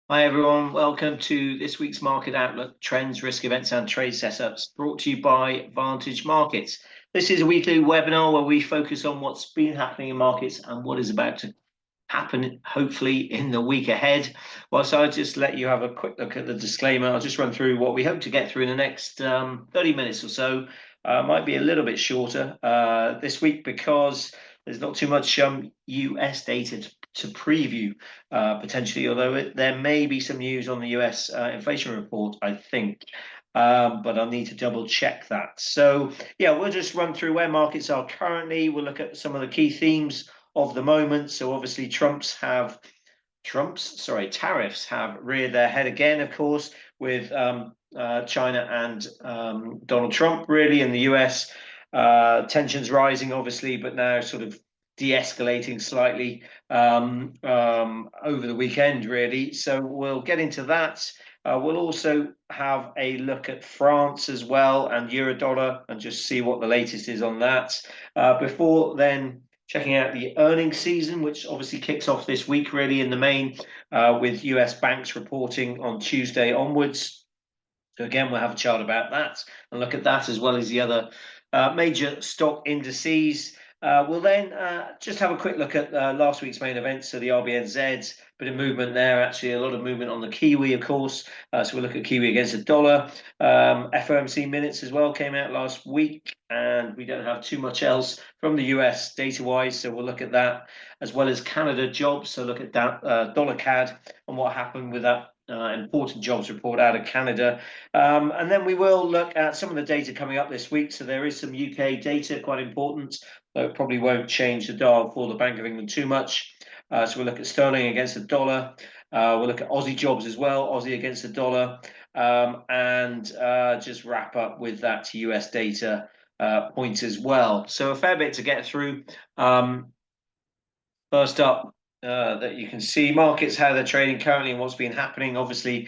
Hi everyone, welcome to this week's Market Outlook Trends, Risk Events and Trade Setups brought to you by Vantage Markets. This is a weekly webinar where we focus on what's been happening in markets and what is about to happen, hopefully, in the week ahead. Whilst I'll just let you have a quick look at the disclaimer, I'll just run through what we hope to get through in the next 30 minutes or so. Might be a little bit shorter this week because there's not too much US data to preview potentially, although there may be some news on the US inflation report, I think. But I'll need to double check that. So, yeah, we'll just run through where markets are currently. We'll look at some of the key themes of the moment. So, obviously, tariffs have reared their head again, of course, with China and Donald Trump really in the US. Tensions rising, obviously, but now sort of de-escalating slightly over the weekend, really. So we'll get into that. We'll also have a look at France as well and Eurodollar and just see what the latest is on that. Before then, checking out the earnings season, which obviously kicks off this week, really, in the main, with US banks reporting on Tuesday onwards. So again, we'll have a chart about that and look at that as well as the other major stock indices. We'll then just have a quick look at last week's main events, so the RBNZs, bit of movement there, actually a lot of movement on the Kiwi, of course. So we'll look at Kiwi against the dollar. FOMC minutes as well came out last week, and we don't have too much else from the US data-wise, so we'll look at that, as well as Canada jobs, so look at that dollar CAD and what happened with that important jobs report out of Canada. And then we will look at some of the data coming up this week. So there is some UK data, quite important, though it probably won't change the dial for the Bank of England too much. So we'll look at sterling against the dollar. We'll look at Aussie jobs as well, Aussie against the dollar, and just wrap up with that US data point as well. So a fair bit to get through. First up, that you can see markets, how they're trading currently and what's been happening. Obviously,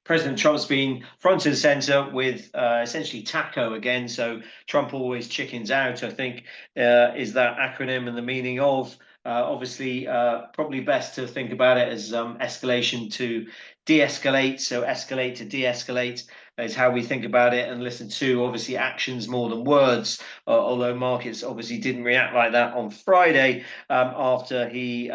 President Trump's been front and center with essentially TACO again. So Trump always chickens out, I think, is that acronym and the meaning of. Obviously, probably best to think about it as escalation to de-escalate. So escalate to de-escalate is how we think about it, and listen to obviously actions more than words. Although markets obviously didn't react like that on Friday after he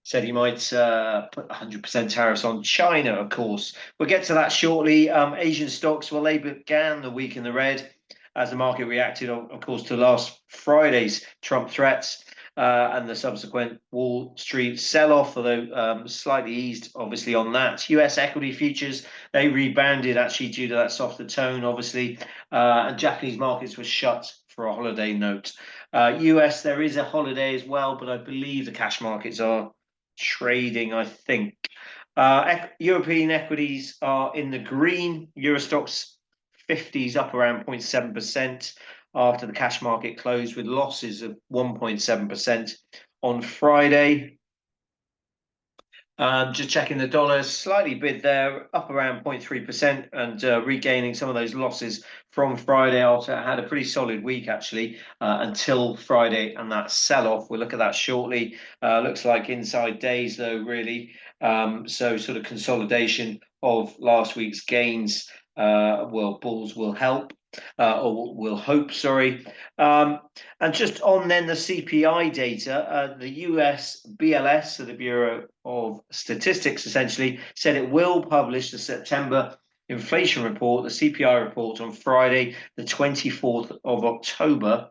said he might put 100% tariffs on China, of course. We'll get to that shortly. Asian stocks, well, they began the week in the red as the market reacted, of course, to last Friday's Trump threats and the subsequent Wall Street sell-off, although slightly eased, obviously, on that. US equity futures, they rebounded, actually, due to that softer tone, obviously, and Japanese markets were shut for a holiday note. US, there is a holiday as well, but I believe the cash markets are trading, I think. European equities are in the green. Eurostoxx 50s up around 0.7% after the cash market closed with losses of 1.7% on Friday. Just checking the dollars, slightly bid there, up around 0.3% and regaining some of those losses from Friday after it had a pretty solid week, actually, until Friday and that sell-off. We'll look at that shortly. Looks like inside days, though, really. So sort of consolidation of last week's gains. Bulls will help. Or will hope, sorry. And just on then the CPI data, the US BLS, so the Bureau of Statistics, essentially said it will publish the September inflation report, the CPI report, on Friday, the 24th of October.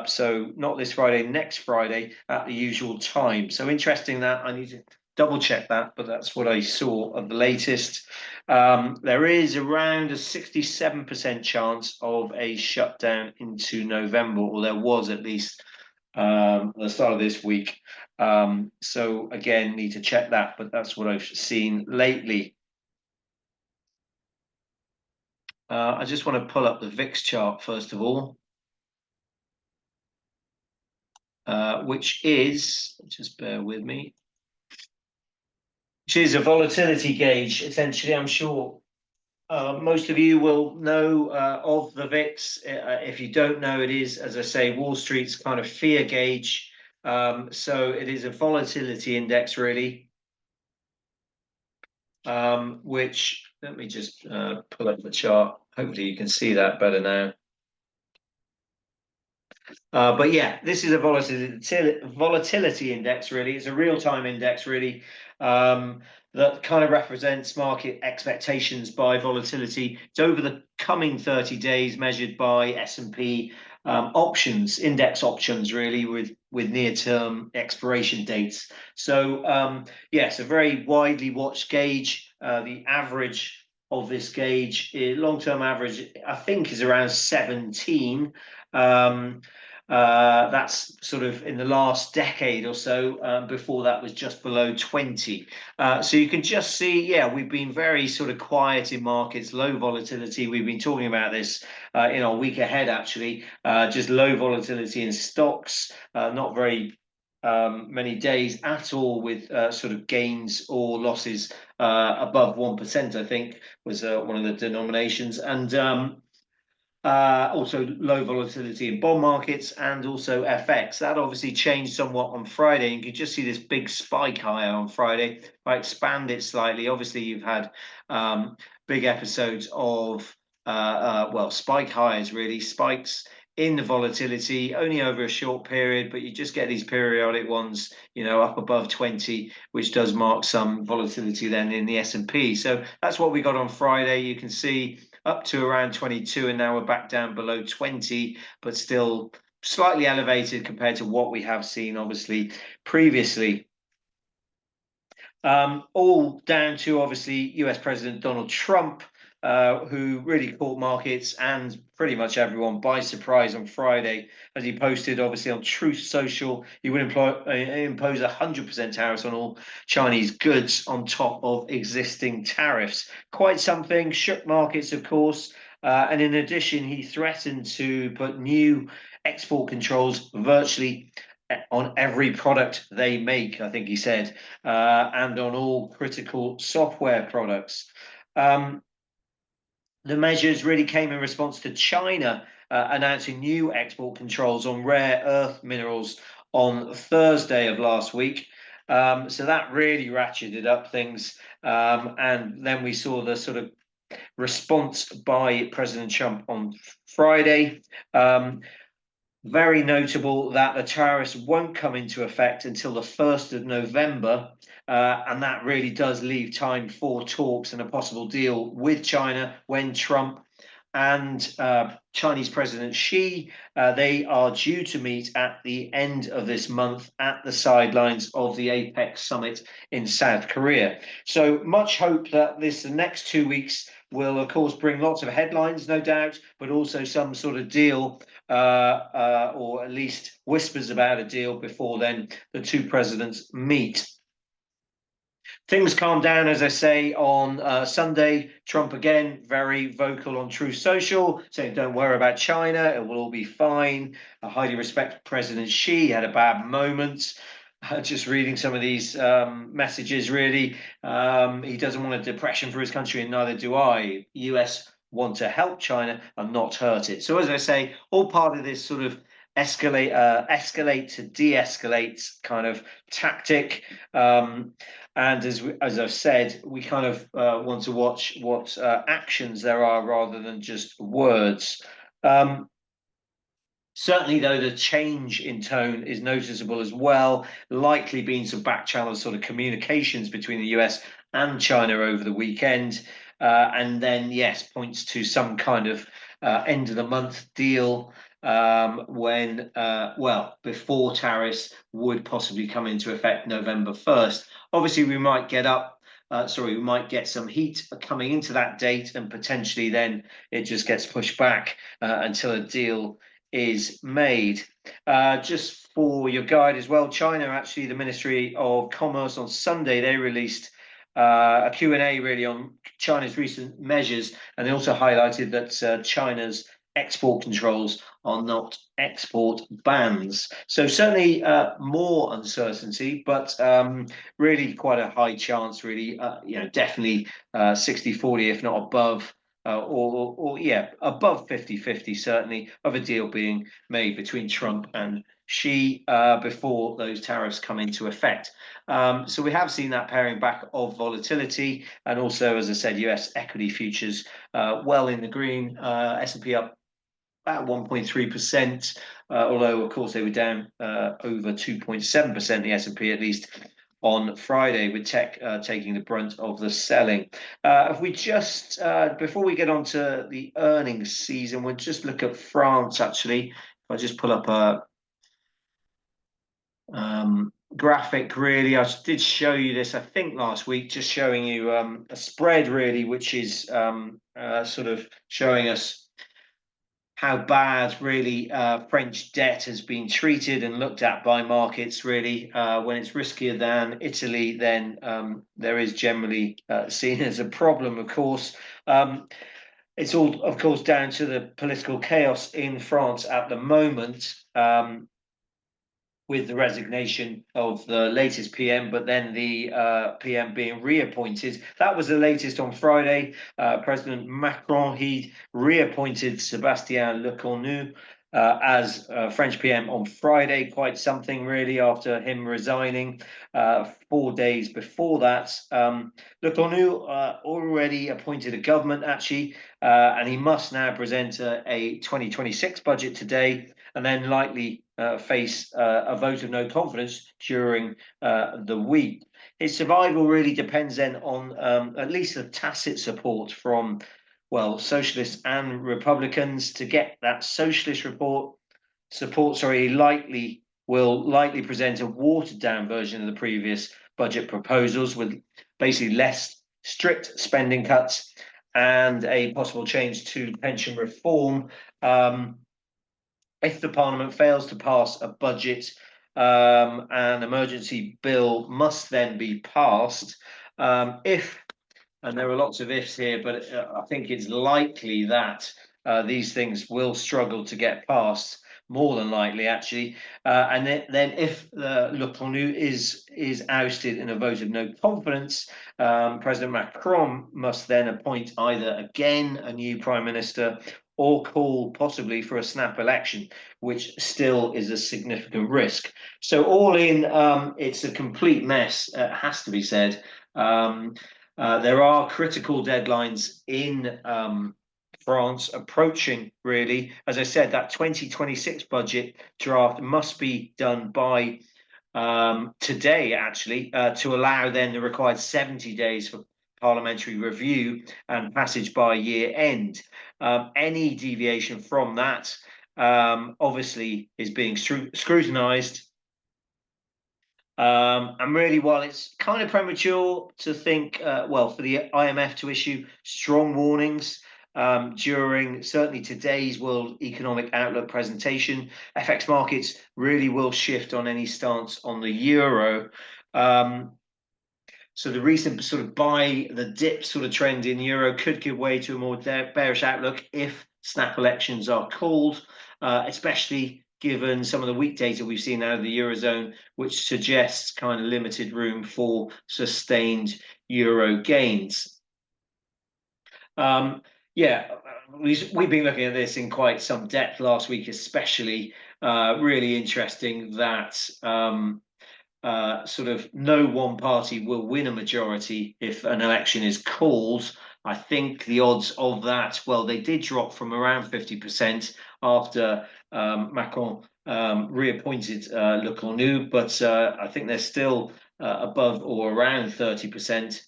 So not this Friday, next Friday at the usual time. So interesting that. I need to double check that, but that's what I saw of the latest. There is around a 67% chance of a shutdown into November, or there was at least at the start of this week. So again, need to check that, but that's what I've seen lately. I just want to pull up the VIX chart first of all, which is, just bear with me, which is a volatility gauge, essentially. I'm sure most of you will know of the VIX. If you don't know, it is, as I say, Wall Street's kind of fear gauge. So it is a volatility index, really. which let me just pull up the chart. Hopefully you can see that better now. But yeah, this is a volatility index, really. It's a real-time index, really, that kind of represents market expectations by volatility. It's over the coming 30 days measured by S&P options, index options, really, with near-term expiration dates. So yes, a very widely watched gauge. The average of this gauge, long-term average, I think, is around 17. That's sort of in the last decade or so. Before that was just below 20. So you can just see, yeah, we've been very sort of quiet in markets, low volatility. We've been talking about this in our week ahead, actually. Just low volatility in stocks, not very many days at all with sort of gains or losses above 1%, I think was one of the denominations. And also low volatility in bond markets and also FX. That obviously changed somewhat on Friday. You could just see this big spike higher on Friday. If I expand it slightly, obviously you've had big episodes of well, spike highs, really spikes in the volatility only over a short period, but you just get these periodic ones, up above 20, which does mark some volatility then in the S&P. So that's what we got on Friday. You can see up to around 22, and now we're back down below 20, but still slightly elevated compared to what we have seen, obviously, previously. All down to obviously US President Donald Trump, who really caught markets and pretty much everyone by surprise on Friday, as he posted obviously on Truth Social, he would impose 100% tariffs on all Chinese goods on top of existing tariffs. Quite something, shook markets, of course. And in addition, he threatened to put new export controls virtually on every product they make, I think he said, and on all critical software products. The measures really came in response to China announcing new export controls on rare earth minerals on Thursday of last week. So that really ratcheted up things. And then we saw the sort of response by President Trump on Friday. Very notable that the tariffs won't come into effect until the 1st of November. And that really does leave time for talks and a possible deal with China when Trump and Chinese President Xi, they are due to meet at the end of this month at the sidelines of the APEC summit in South Korea. So much hope that the next 2 weeks will, of course, bring lots of headlines, no doubt, but also some sort of deal, or at least whispers about a deal before then the two presidents meet. Things calmed down, as I say, on Sunday. Trump again, very vocal on Truth Social, saying, don't worry about China, it will all be fine. I highly respect President Xi, had a bad moment. Just reading some of these messages, really. He doesn't want a depression for his country, and neither do I. US want to help China and not hurt it. So, as I say, all part of this sort of escalate to de-escalate kind of tactic. And as I've said, we kind of want to watch what actions there are rather than just words. Certainly, though, the change in tone is noticeable as well, likely being some back channel sort of communications between the US and China over the weekend. And then, yes, points to some kind of end of the month deal when, well, before tariffs would possibly come into effect November 1st. Obviously, we might get some heat coming into that date, and potentially then it just gets pushed back until a deal is made. Just for your guide as well, China, actually, the Ministry of Commerce on Sunday, they released a Q&A really on China's recent measures, and they also highlighted that China's export controls are not export bans. So certainly more uncertainty, but really quite a high chance, really, definitely 60-40, if not above, or yeah, above 50-50 certainly, of a deal being made between Trump and Xi before those tariffs come into effect. So we have seen that paring back of volatility, and also, as I said, US equity futures well in the green, S&P up about 1.3%, although of course they were down over 2.7%, the S&P at least on Friday, with tech taking the brunt of the selling. If we just, before we get on to the earnings season, we'll just look at France actually. If I just pull up a graphic, really, I did show you this, I think, last week, just showing you a spread really, which is sort of showing us how bad really French debt has been treated and looked at by markets really. When it's riskier than Italy, then there is generally seen as a problem, of course. It's all, of course, down to the political chaos in France at the moment. With the resignation of the latest PM, but then the PM being reappointed. That was the latest on Friday. President Macron, he reappointed Sébastien Lecornu as French PM on Friday. Quite something, really, after him resigning 4 days before that. Lecornu already appointed a government, actually, and he must now present a 2026 budget today, and then likely face a vote of no confidence during the week. His survival really depends then on at least a tacit support from, well, socialists and Republicans. To get that socialist support, he will likely present a watered down version of the previous budget proposals, with basically less strict spending cuts and a possible change to pension reform. If the Parliament fails to pass a budget, an emergency bill must then be passed. If, and there are lots of ifs here, but I think it's likely that these things will struggle to get passed, more than likely, actually. And then if Le Cornu is ousted in a vote of no confidence, President Macron must then appoint either again a new prime minister or call possibly for a snap election, which still is a significant risk. So all in, it's a complete mess, has to be said. There are critical deadlines in France approaching, really. As I said, that 2026 budget draft must be done by today, actually, to allow then the required 70 days for parliamentary review and passage by year end. Any deviation from that obviously is being scrutinised. And really, while it's kind of premature to think, well, for the IMF to issue strong warnings during certainly today's World Economic Outlook presentation, FX markets really will shift on any stance on the euro. So the recent sort of buy the dip sort of trend in euro could give way to a more bearish outlook if snap elections are called, especially given some of the weak data we've seen out of the Eurozone, which suggests kind of limited room for sustained euro gains. Yeah, we've been looking at this in quite some depth last week, especially. Really interesting that sort of no one party will win a majority if an election is called. I think the odds of that, well, they did drop from around 50% after Macron reappointed Le Cornu, but I think they're still above or around 30%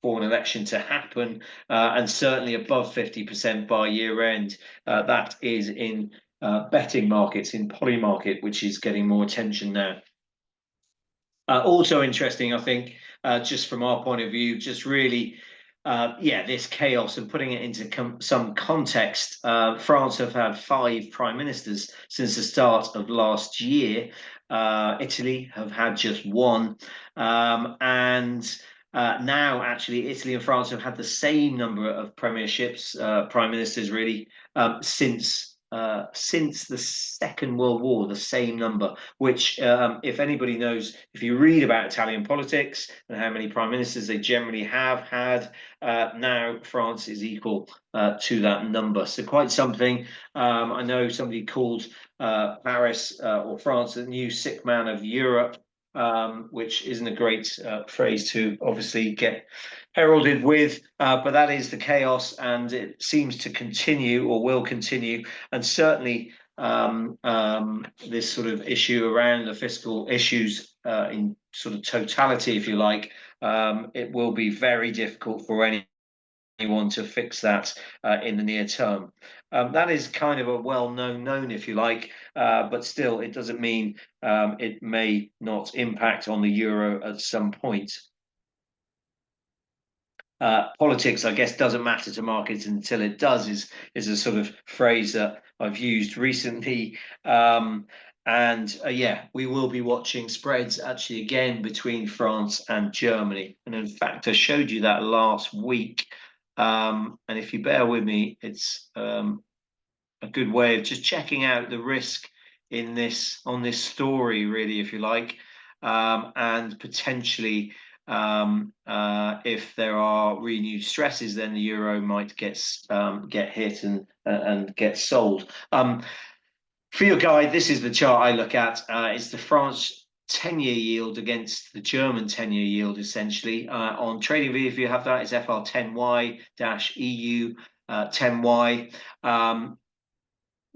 for an election to happen, and certainly above 50% by year end. That is in betting markets, in poly market, which is getting more attention now. Also interesting, I think, just from our point of view, just really, this chaos, and putting it into some context. France have had 5 prime ministers since the start of last year. Italy have had just 1, and now actually Italy and France have had the same number of premierships, prime ministers really, since since the Second World War, the same number, which, if anybody knows, if you read about Italian politics and how many prime ministers they generally have had, now France is equal to that number. So quite something. I know somebody called Paris or France the new sick man of Europe, which isn't a great phrase to obviously get heralded with, but that is the chaos, and it seems to continue or will continue. And certainly, this sort of issue around the fiscal issues in sort of totality, if you like, it will be very difficult for anyone to fix that in the near term. That is kind of a known, if you like, but still, it doesn't mean it may not impact on the euro at some point. Politics, I guess, doesn't matter to markets until it does, is a sort of phrase that I've used recently. And yeah, we will be watching spreads actually again between France and Germany. And in fact, I showed you that last week. And if you bear with me, it's a good way of just checking out the risk in this on this story, really, if you like, and potentially if there are renewed stresses, then the euro might get hit and get sold. For your guide, this is the chart I look at. It's the France 10-year yield against the German 10-year yield, essentially. On TradingView, if you have that, it's FR10Y-EU 10Y.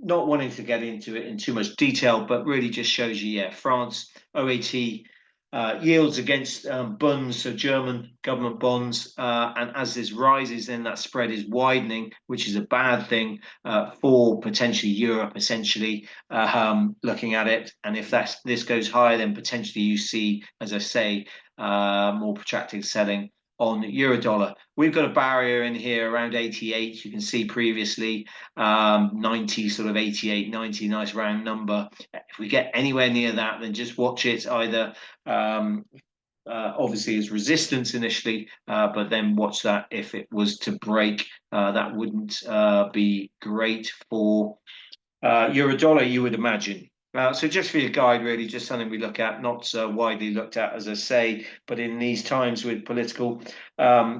Not wanting to get into it in too much detail, but really just shows you, yeah, France OAT yields against bonds, so German government bonds, and as this rises, then that spread is widening, which is a bad thing for potentially Europe, essentially, looking at it. And if this goes higher, then potentially you see, as I say, more protracted selling on euro dollar. We've got a barrier in here around 88. You can see previously 90, sort of 88, 90, nice round number. If we get anywhere near that, then just watch it either obviously as resistance initially, but then watch that if it was to break. That wouldn't be great for euro dollar, you would imagine. So just for your guide, really, just something we look at, not widely looked at, as I say, but in these times with political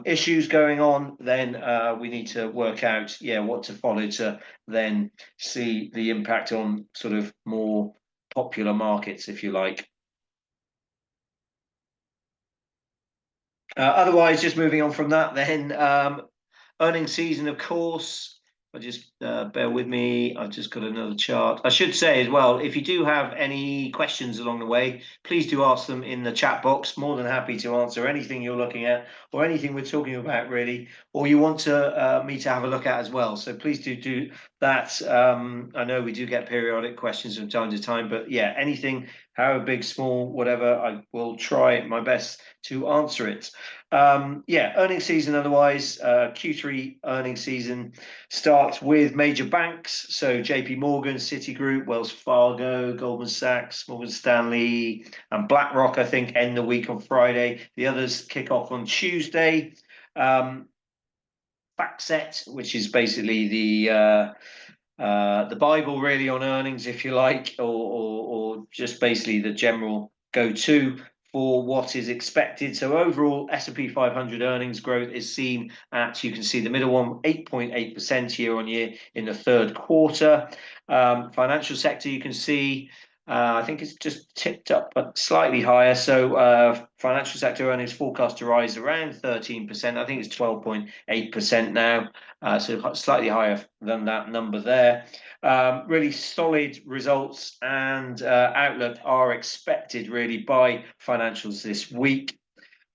issues going on, then we need to work out, yeah, what to follow to then see the impact on sort of more popular markets, if you like. Otherwise, just moving on from that, then earnings season, of course. I just bear with me. I've just got another chart. I should say as well, if you do have any questions along the way, please do ask them in the chat box. More than happy to answer anything you're looking at or anything we're talking about, really, or you want to me to have a look at as well. So please do that. I know we do get periodic questions from time to time, but yeah, anything, however big, small, whatever, I will try my best to answer it. Yeah, earnings season otherwise, Q3 earnings season starts with major banks. So JP Morgan, Citigroup, Wells Fargo, Goldman Sachs, Morgan Stanley, and BlackRock, I think, end the week on Friday. The others kick off on Tuesday. FactSet, which is basically the Bible really on earnings, if you like, or just basically the general go-to for what is expected. So overall, S&P 500 earnings growth is seen at, you can see the middle one, 8.8% year on year in the third quarter. Financial sector, you can see, I think it's just ticked up, but slightly higher. So financial sector earnings forecast to rise around 13%. I think it's 12.8% now. So slightly higher than that number there. Really solid results and outlook are expected really by financials this week.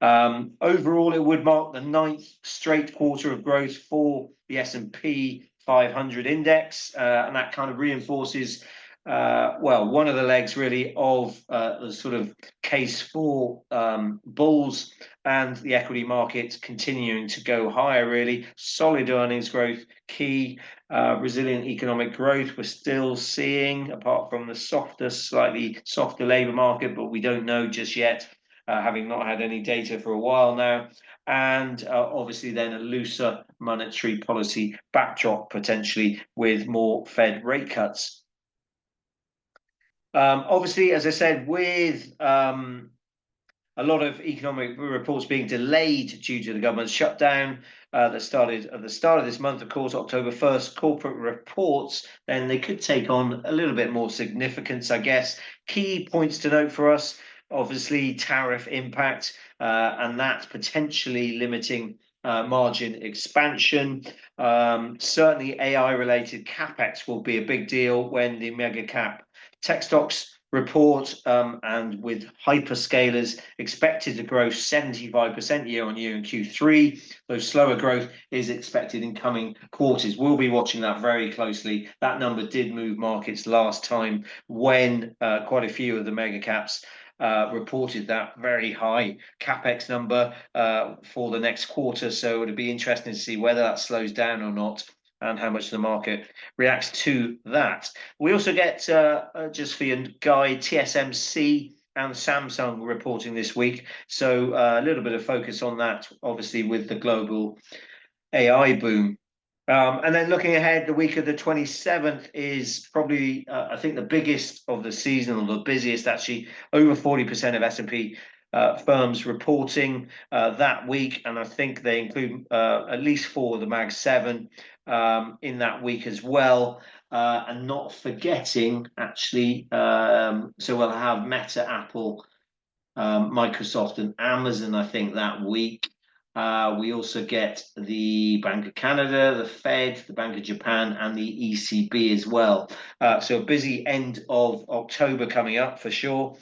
Overall, it would mark the 9th straight quarter of growth for the S&P 500 index, and that kind of reinforces well, one of the legs really of the sort of case for bulls and the equity market continuing to go higher, really. Solid earnings growth, key, resilient economic growth we're still seeing, apart from the slightly softer labour market, but we don't know just yet. having not had any data for a while now, and obviously then a looser monetary policy backdrop potentially with more Fed rate cuts. Obviously, as I said, with a lot of economic reports being delayed due to the government shutdown that started at the start of this month, of course, October 1st, corporate reports, then they could take on a little bit more significance, I guess. Key points to note for us, obviously, tariff impact, and that potentially limiting margin expansion. Certainly, AI-related capex will be a big deal when the mega cap tech stocks report, and with hyperscalers expected to grow 75% year on year in Q3, though slower growth is expected in coming quarters. We'll be watching that very closely. That number did move markets last time when quite a few of the mega caps reported that very high capex number for the next quarter. So it'll be interesting to see whether that slows down or not, and how much the market reacts to that. We also get, just for your guide, TSMC and Samsung reporting this week. So a little bit of focus on that, obviously, with the global AI boom. And then looking ahead, the week of the 27th is probably, I think, the biggest of the season, or the busiest actually. Over 40% of S&P firms reporting that week, and I think they include at least 4 of the Mag 7 in that week as well. And not forgetting, actually, so we'll have Meta, Apple, Microsoft, and Amazon, I think, that week. We also get the Bank of Canada, the Fed, the Bank of Japan, and the ECB as well. So a busy end of October coming up for sure.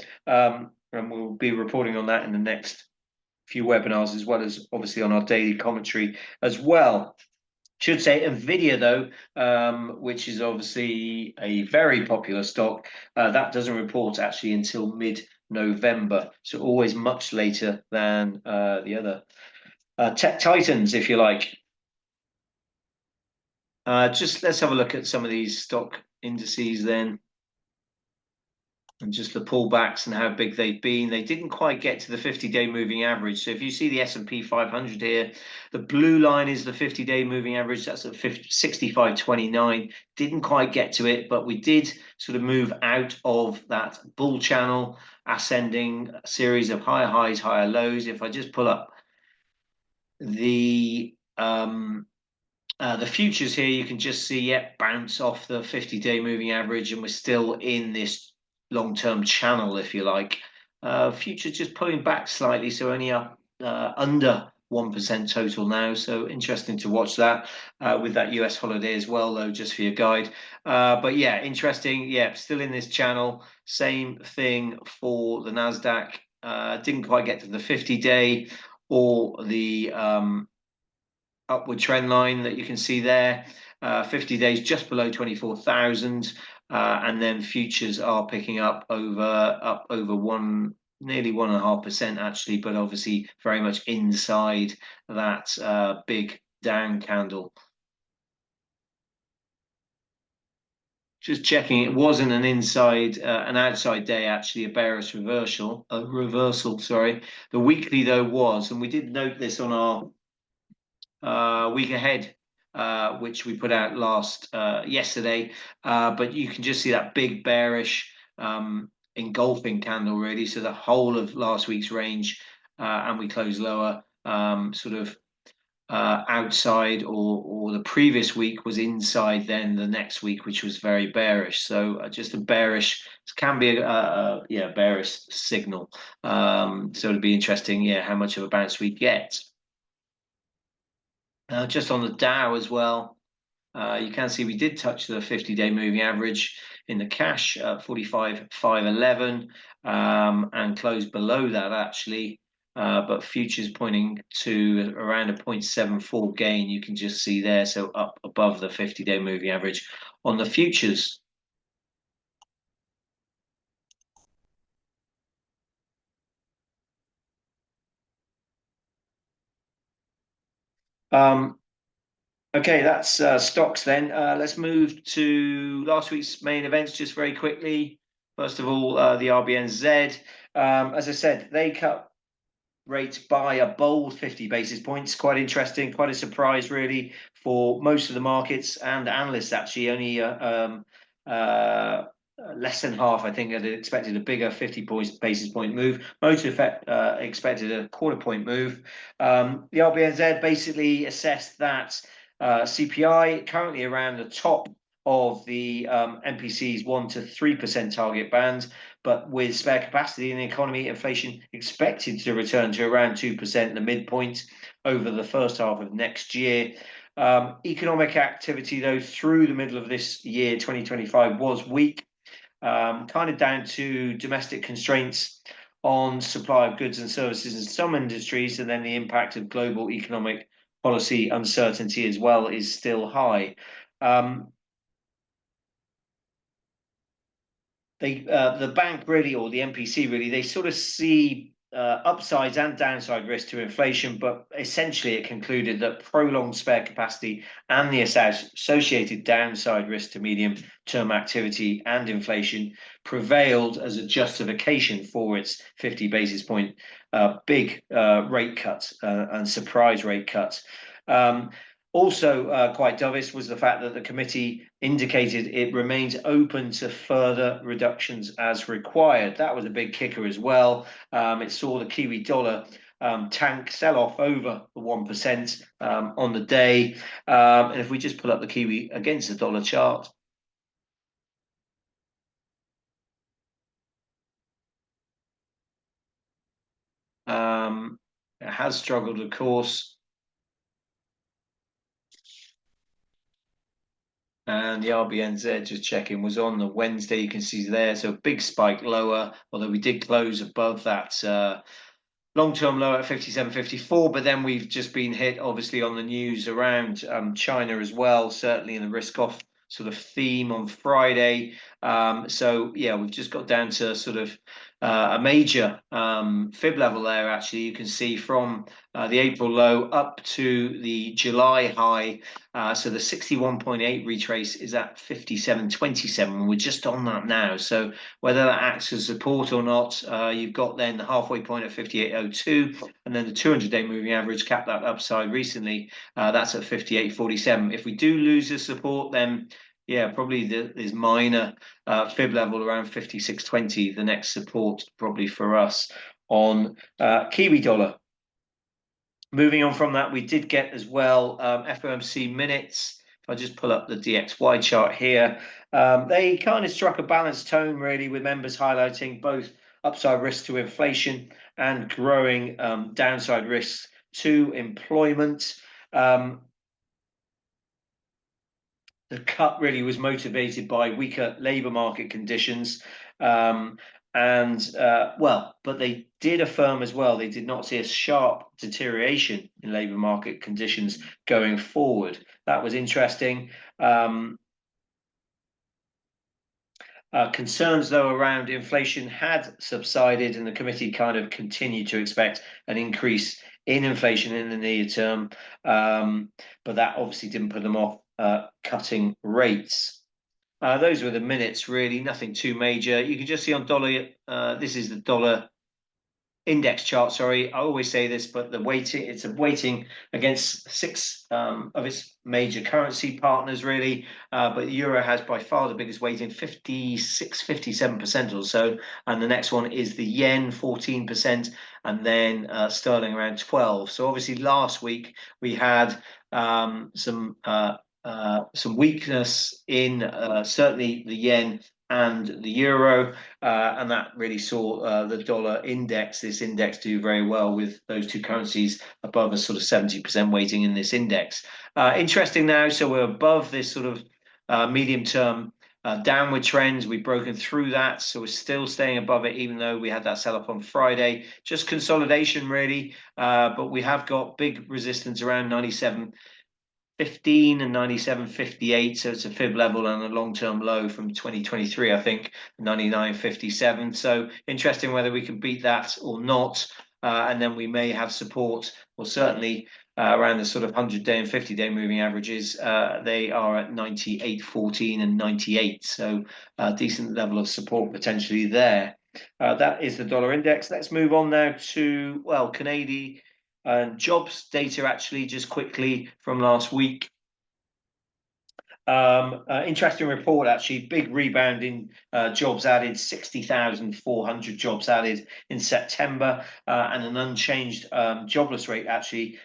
And we'll be reporting on that in the next few webinars, as well as obviously on our daily commentary as well. Should say Nvidia, though, which is obviously a very popular stock, that doesn't report actually until mid-November, so always much later than the other tech titans, if you like. Just let's have a look at some of these stock indices then, and just the pullbacks and how big they've been. They didn't quite get to the 50-day moving average. So if you see the S&P 500 here, the blue line is the 50-day moving average. That's at 65.29. Didn't quite get to it, but we did sort of move out of that bull channel, ascending a series of higher highs, higher lows. If I just pull up the futures here, you can just see, bounce off the 50-day moving average, and we're still in this long-term channel, if you like. Futures just pulling back slightly, so only up under 1% total now. So interesting to watch that with that US holiday as well, though, just for your guide. But yeah, interesting. Yeah, still in this channel. Same thing for the NASDAQ. Didn't quite get to the 50-day or the upward trend line that you can see there. 50 days just below 24,000. And then futures are picking up over nearly 1.5% actually, but obviously very much inside that big down candle. Just checking, it wasn't an outside day actually, a bearish reversal. Sorry. The weekly though was, and we did note this on our week ahead, which we put out yesterday, but you can just see that big bearish engulfing candle really. So the whole of last week's range, and we closed lower, sort of outside, or the previous week was inside then the next week, which was very bearish. So just a bearish, can be a bearish signal. So it'll be interesting, how much of a bounce we get. Just on the Dow as well, you can see we did touch the 50-day moving average in the cash at 45,511, and closed below that actually. But futures pointing to around a 0.74 gain, you can just see there, so up above the 50-day moving average on the futures. Okay, that's stocks then. Let's move to last week's main events just very quickly. First of all, the RBNZ. As I said, they cut rate by a bold 50 basis points. Quite interesting, quite a surprise, really, for most of the markets and analysts, actually. Only less than half, I think, had expected a bigger 50 basis point move. Most expected a quarter point move. The RBNZ basically assessed that CPI currently around the top of the MPC's 1 to 3% target band, but with spare capacity in the economy, inflation expected to return to around 2%, the midpoint, over the first half of next year. Economic activity, though, through the middle of this year, 2025, was weak, kind of down to domestic constraints on supply of goods and services in some industries, and then the impact of global economic policy uncertainty as well is still high. The bank really, or the MPC really, they sort of see upsides and downside risk to inflation, but essentially it concluded that prolonged spare capacity and the associated downside risk to medium-term activity and inflation prevailed as a justification for its 50 basis point big rate cut and surprise rate cut. Also, quite dovish was the fact that the committee indicated it remains open to further reductions as required. That was a big kicker as well. It saw the Kiwi dollar tank sell off over the 1% on the day. And if we just pull up the Kiwi against the dollar chart, it has struggled, of course. And the RBNZ, just checking, was on the Wednesday. You can see there, so a big spike lower, although we did close above that long-term low at 57.54. But then we've just been hit, obviously, on the news around China as well, certainly in the risk-off sort of theme on Friday. So yeah, we've just got down to sort of a major fib level there. Actually, you can see from the April low up to the July high. So the 61.8 retrace is at 57.27. We're just on that now. So whether that acts as support or not, you've got then the halfway point at 58.02, and then the 200-day moving average capped that upside recently. That's at 58.47. If we do lose the support, then yeah, probably there's minor fib level around 56.20. The next support probably for us on Kiwi dollar. Moving on from that, we did get as well FOMC minutes. If I just pull up the DXY chart here, they kind of struck a balanced tone, really, with members highlighting both upside risk to inflation and growing downside risks to employment. The cut really was motivated by weaker labour market conditions. But they did affirm as well they did not see a sharp deterioration in labour market conditions going forward. That was interesting. Concerns, though, around inflation had subsided, and the committee kind of continued to expect an increase in inflation in the near term. But that obviously didn't put them off cutting rates. Those were the minutes, really, nothing too major. You can just see on dollar, this is the dollar index chart, sorry. I always say this, but it's a weighting against 6 of its major currency partners, really. But the euro has by far the biggest weighting, 57% or so. And the next one is the yen, 14%, and then sterling around 12%. So obviously last week we had some weakness in certainly the yen and the euro, and that really saw the dollar index, this index, do very well with those two currencies above a sort of 70% weighting in this index. Interesting now, so we're above this sort of medium-term downward trends. We've broken through that, so we're still staying above it, even though we had that sell-off on Friday. Just consolidation, really, but we have got big resistance around 97.15 and 97.58, so it's a fib level and a long-term low from 2023, I think, 99.57. So interesting whether we can beat that or not, and then we may have support, or certainly around the sort of 100-day and 50-day moving averages. They are at 98.14 and 98, so a decent level of support potentially there. That is the dollar index. Let's move on now to, well, Canadian jobs data, actually, just quickly from last week. Interesting report, actually. Big rebound in jobs added, 60,400 jobs added in September, and an unchanged jobless rate, actually,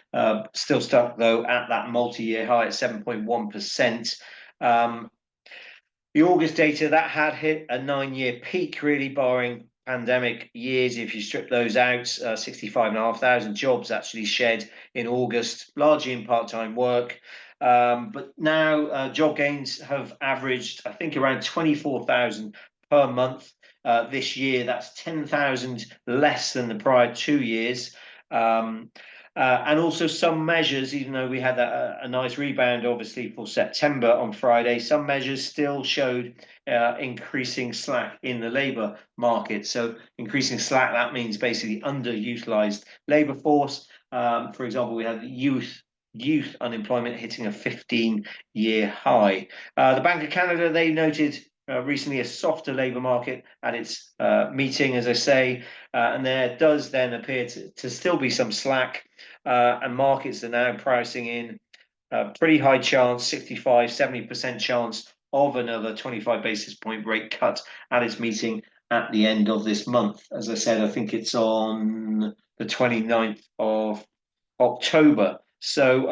still stuck, though, at that multi-year high at 7.1%. The August data, that had hit a 9-year peak, really, barring pandemic years. If you strip those out, 65,500 jobs actually shed in August, largely in part-time work. But now job gains have averaged, I think, around 24,000 per month this year. That's 10,000 less than the prior 2 years. And also some measures, even though we had a nice rebound, obviously, for September on Friday, some measures still showed increasing slack in the labour market. So increasing slack, that means basically underutilised labour force. For example, we had youth unemployment hitting a 15-year high. The Bank of Canada, they noted recently a softer labour market at its meeting, as I say, and there does then appear to still be some slack, and markets are now pricing in a pretty high chance, 65-70% chance of another 25 basis point rate cut at its meeting at the end of this month. As I said, I think it's on the 29th of October. So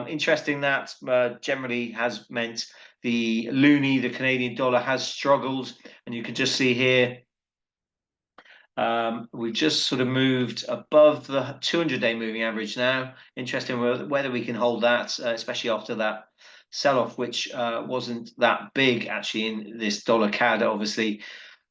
interesting. That generally has meant the loonie, the Canadian dollar, has struggled, and you can just see here we've just sort of moved above the 200-day moving average now. Interesting whether we can hold that, especially after that sell-off, which wasn't that big actually in this dollar CAD, obviously,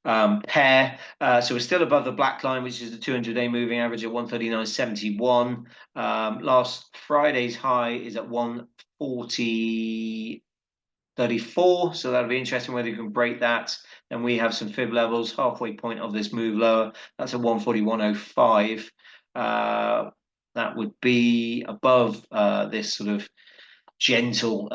pair. So we're still above the black line, which is the 200-day moving average at 139.71. Last Friday's high is at 140.34, so that'll be interesting whether you can break that. Then we have some fib levels, halfway point of this move lower. That's a 141.05. That would be above this sort of gentle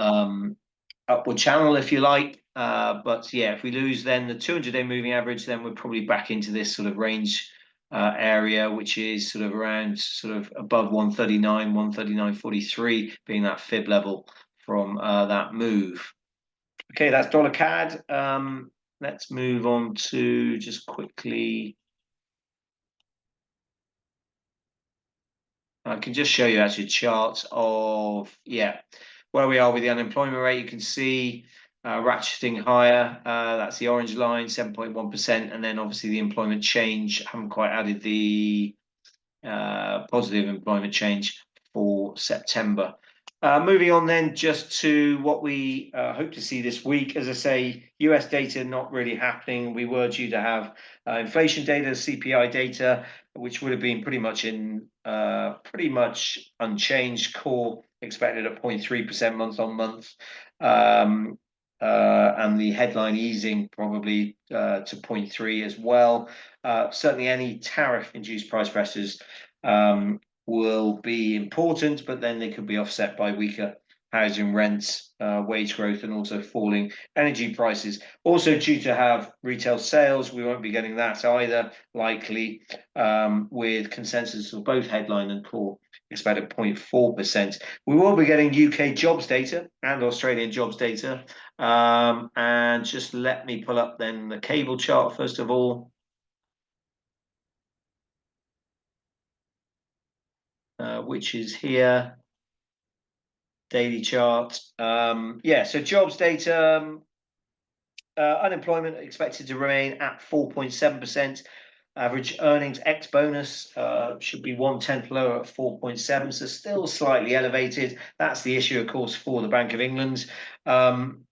upward channel, if you like. But yeah, if we lose then the 200-day moving average, then we're probably back into this sort of range area, which is sort of around above 139, 139.43, being that fib level from that move. Okay, that's dollar CAD. Let's move on to just quickly. I can just show you actually a chart of where we are with the unemployment rate. You can see ratcheting higher. That's the orange line, 7.1%, and then obviously the employment change. I haven't quite added the positive employment change for September. Moving on then just to what we hope to see this week. As I say, US data not really happening. We were due to have inflation data, CPI data, which would have been pretty much unchanged. Core expected at 0.3% month on month. And the headline easing probably to 0.3 as well. Certainly any tariff-induced price pressures will be important, but then they could be offset by weaker housing, rents, wage growth, and also falling energy prices. Also due to have retail sales, we won't be getting that either, likely, with consensus for both headline and core expected 0.4%. We will be getting UK jobs data and Australian jobs data. And just let me pull up then the cable chart first of all. Which is here, daily chart. So jobs data, unemployment expected to remain at 4.7%. Average earnings ex bonus should be 1/10 lower at 4.7, so still slightly elevated. That's the issue, of course, for the Bank of England. And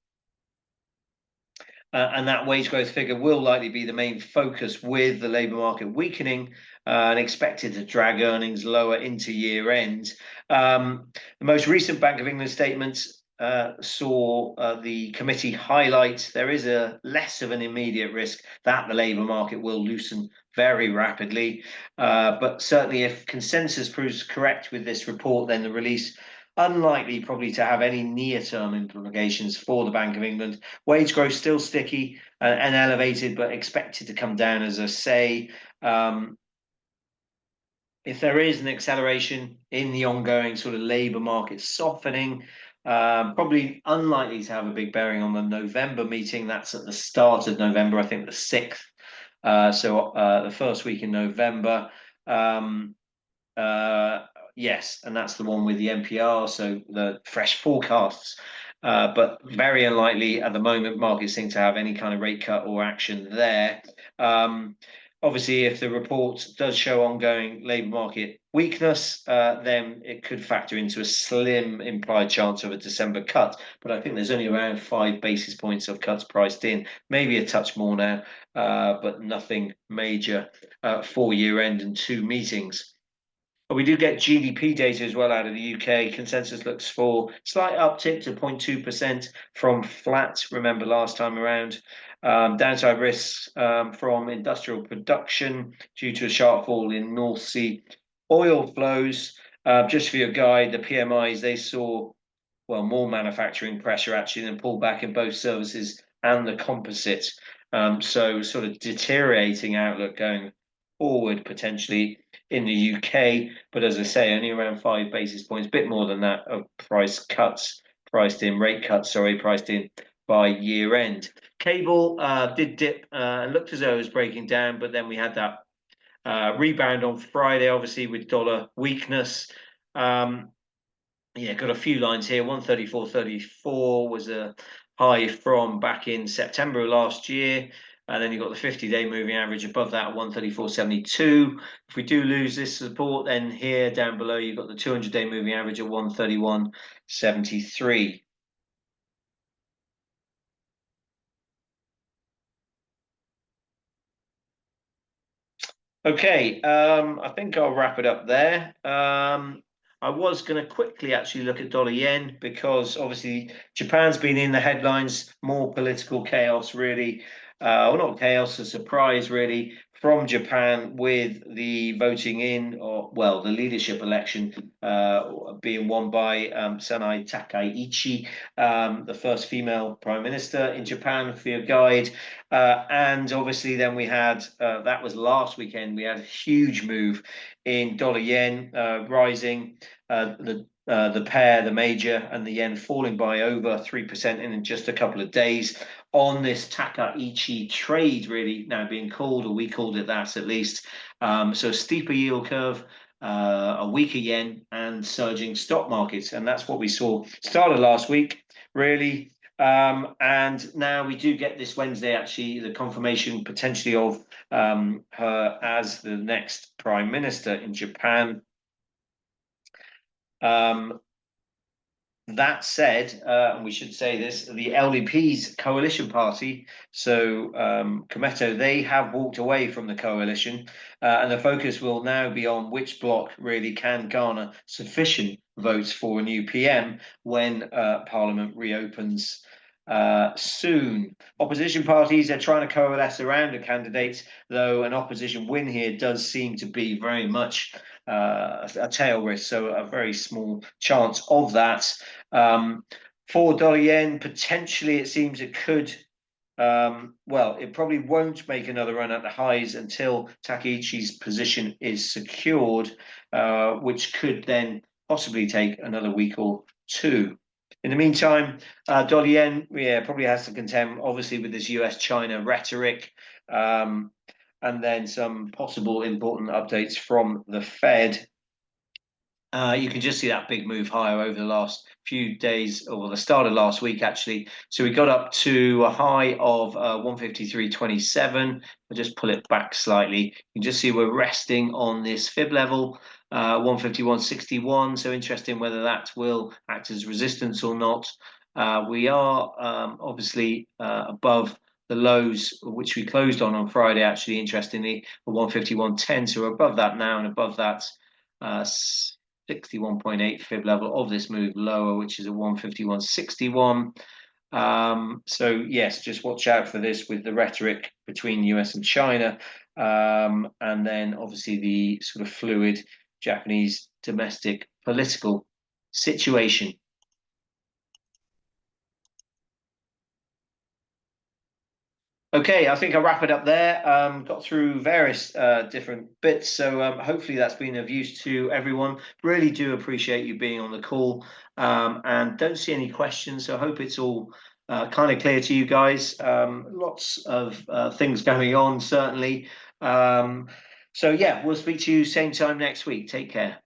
that wage growth figure will likely be the main focus, with the labour market weakening and expected to drag earnings lower into year end. The most recent Bank of England statement saw the committee highlight there is a less of an immediate risk that the labour market will loosen very rapidly. But certainly if consensus proves correct with this report, then the release unlikely probably to have any near-term implications for the Bank of England. Wage growth still sticky and elevated, but expected to come down, as I say. If there is an acceleration in the ongoing sort of labour market softening, probably unlikely to have a big bearing on the November meeting. That's at the start of November, I think the 6th. So the first week in November. Um, yes, and that's the one with the NPR, so the fresh forecasts. But very unlikely at the moment markets seem to have any kind of rate cut or action there. Um, Obviously, if the report does show ongoing labour market weakness, then it could factor into a slim implied chance of a December cut. But I think there's only around 5 basis points of cuts priced in, maybe a touch more now, but nothing major for year end and two meetings. But we do get GDP data as well out of the UK. Consensus looks for slight uptick to 0.2% from flat, remember last time around. Downside risks from industrial production due to a sharp fall in North Sea oil flows. Just for your guide, the PMIs, they saw, well, more manufacturing pressure actually than pullback in both services and the composite. So sort of deteriorating outlook going forward potentially in the UK, but as I say, only around 5 basis points, a bit more than that of price cuts, rate cuts, sorry, priced in by year end. Cable did dip and looked as though it was breaking down, but then we had that rebound on Friday, obviously with dollar weakness. Yeah, got a few lines here. 134.34 was a high from back in September of last year. And then you've got the 50-day moving average above that, 134.72. If we do lose this support, then here down below, you've got the 200-day moving average at 131.73. Okay, I think I'll wrap it up there. I was going to quickly actually look at dollar yen because obviously Japan's been in the headlines, more political chaos, really. Well, not chaos, a surprise, really, from Japan with the voting in, or well, the leadership election being won by Sanai Takaichi, the first female prime minister in Japan, for your guide. And obviously, then we had that was last weekend. We had a huge move in dollar yen rising, the pair, the major, and the yen falling by over 3% in just a couple of days on this Takaichi trade, really now being called, or we called it that at least. So a steeper yield curve. A weaker yen and surging stock markets, and that's what we saw started last week, really. And now we do get this Wednesday, actually, the confirmation potentially of her as the next prime minister in Japan. That said, and we should say this, the LDP's coalition party, so Kometo, they have walked away from the coalition, and the focus will now be on which bloc really can garner sufficient votes for a new PM when Parliament reopens soon. Opposition parties are trying to coalesce around a candidate, though an opposition win here does seem to be very much a tail risk, so a very small chance of that. For dollar yen, potentially it seems it could. Well, it probably won't make another run at the highs until Takaichi's position is secured, which could then possibly take another week or two. In the meantime, dollar yen, yeah, probably has to contend, obviously, with this US-China rhetoric, and then some possible important updates from the Fed. You can just see that big move higher over the last few days, or the start of last week, actually. So we got up to a high of 153.27. I'll just pull it back slightly. You can just see we're resting on this fib level, 151.61. So interesting whether that will act as resistance or not. We are obviously above the lows, which we closed on Friday, actually, interestingly, for 151.10. So we're above that now, and above that 61.8 fib level of this move lower, which is a 151.61. So yes, just watch out for this with the rhetoric between US and China, and then obviously the sort of fluid Japanese domestic political situation. Okay, I think I'll wrap it up there. Got through various different bits, so hopefully that's been of use to everyone. Really do appreciate you being on the call, and don't see any questions, so I hope it's all kind of clear to you guys. Lots of things going on, certainly. So yeah, we'll speak to you same time next week. Take care.